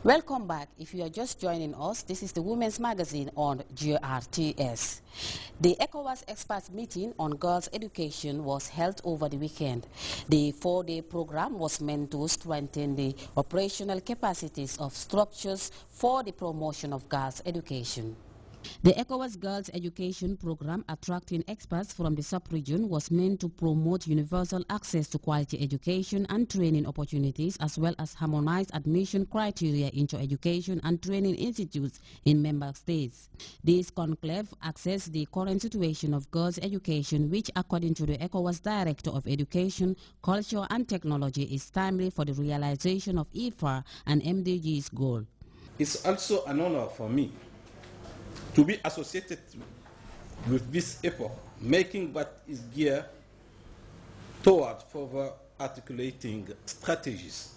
Welcome back. If you are just joining us, this is the Women's Magazine on GRTS. The ECOWAS Experts Meeting on Girls' Education was held over the weekend. The 4-day program was meant to strengthen the operational capacities of structures for the promotion of girls' education. The ECOWAS Girls Education Program, attracting experts from the sub-region, was meant to promote universal access to quality education and training opportunities, as well as harmonize admission criteria into education and training institutes in member states. This conclave assessed the current situation of girls' education, which, according to the ECOWAS Director of Education, Culture and Technology, is timely for the realization of IFA and MDG's goal. It's also an honor for me to be associated with this effort, making what is geared toward further articulating strategies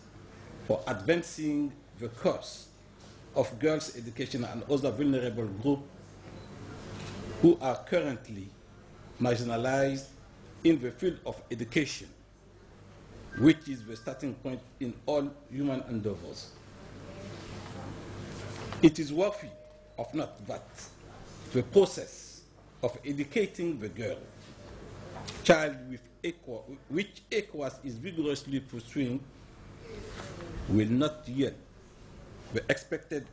for advancing the cause of girls' education and other vulnerable groups who are currently marginalized in the field of education, which is the starting point in all human endeavors. It is worthy of note that the process of educating the girl child which ECOWAS is vigorously pursuing will not yield the expected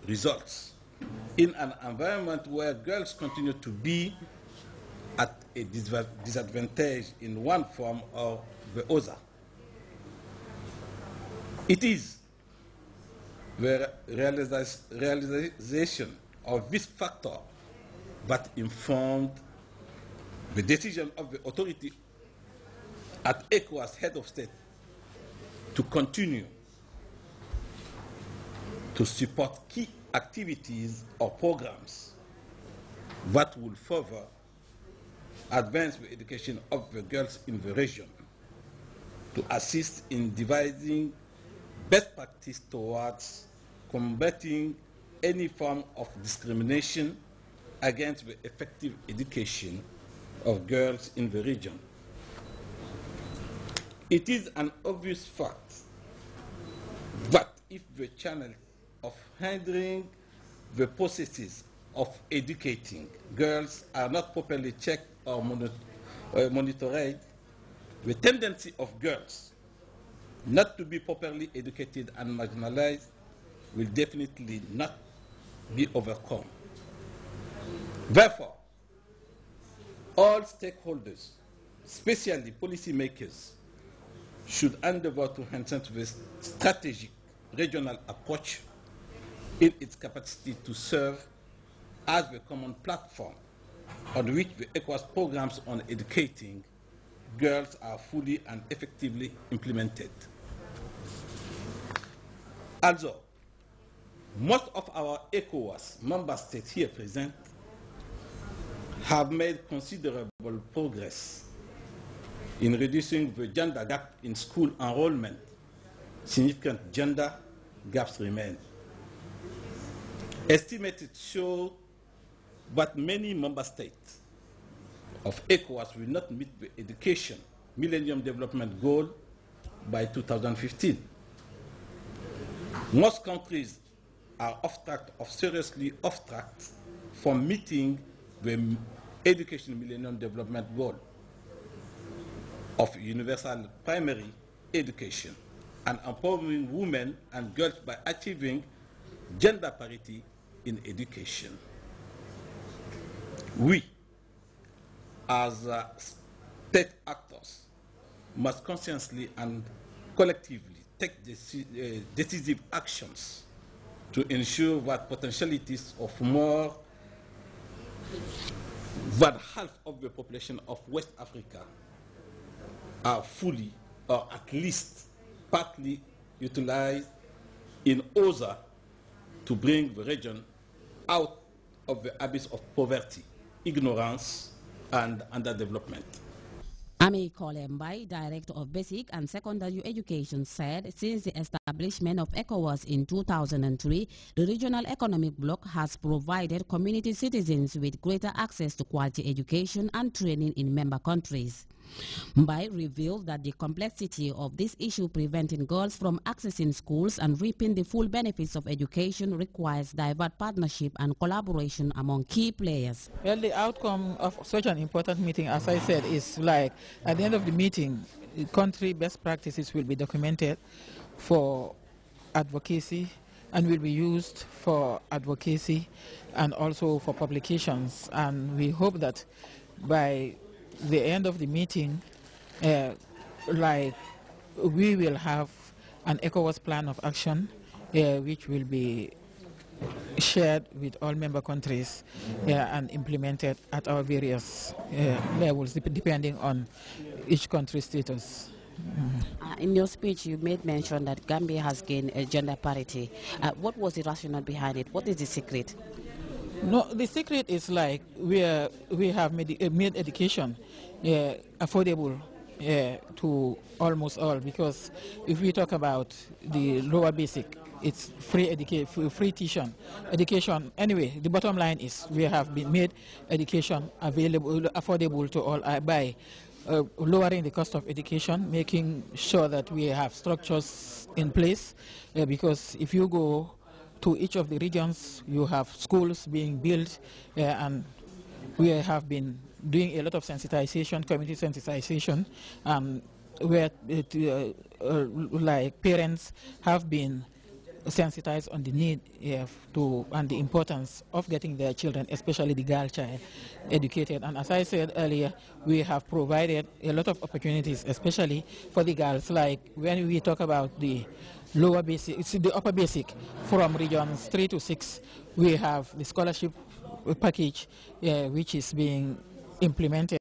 results in an environment where girls continue to be at a disadvantage in one form or the other. It is the realization of this factor that informed the decision of the authority at ECOWAS head of state to continue to support key activities or programs that will further advance the education of the girls in the region, to assist in devising best practice towards combating any form of discrimination against the effective education of girls in the region. It is an obvious fact that if the channel of handling the processes of educating girls are not properly checked or monitored, the tendency of girls not to be properly educated and marginalized will definitely not be overcome. Therefore, all stakeholders, especially policymakers, should endeavor to enhance the strategic regional approach in its capacity to serve as the common platform on which the ECOWAS programs on educating girls are fully and effectively implemented. Also, most of our ECOWAS member states here present have made considerable progress in reducing the gender gap in school enrollment. Significant gender gaps remain. Estimates show that many member states of ECOWAS will not meet the education Millennium Development Goal by 2015. Most countries are seriously off track from meeting the Education Millennium Development Goal of universal primary education and empowering women and girls by achieving gender parity in education. We, as state actors, must consciously and collectively take decisive actions to ensure that potentialities of more than half of the population of West Africa are fully or at least partly utilized in order to bring the region out of the abyss of poverty, ignorance, and underdevelopment. Ami Kolembai, Director of Basic and Secondary Education, said since the establishment of ECOWAS in 2003, the regional economic bloc has provided community citizens with greater access to quality education and training in member countries. Mbai revealed that the complexity of this issue preventing girls from accessing schools and reaping the full benefits of education requires diverse partnership and collaboration among key players. Well, the outcome of such an important meeting, as I said, is like at the end of the meeting, country best practices will be documented for advocacy and will be used for advocacy and also for publications. And we hope that by the end of the meeting, we will have an ECOWAS plan of action which will be shared with all member countries and implemented at our various levels depending on each country's status. In your speech, you made mention that Gambia has gained gender parity. What was the rationale behind it? What is the secret? No, the secret is like we have made education affordable to almost all, because if we talk about the lower basic, it's free tuition education. Anyway, the bottom line is we have been made education affordable to all by lowering the cost of education, making sure that we have structures in place, because if you go to each of the regions, you have schools being built, and we have been doing a lot of sensitization, community sensitization, where like parents have been sensitized on the need and the importance of getting their children, especially the girl child, educated. And as I said earlier, we have provided a lot of opportunities, especially for the girls. Like when we talk about the lower basic, it's the upper basic from regions 3 to 6, we have the scholarship package which is being implemented.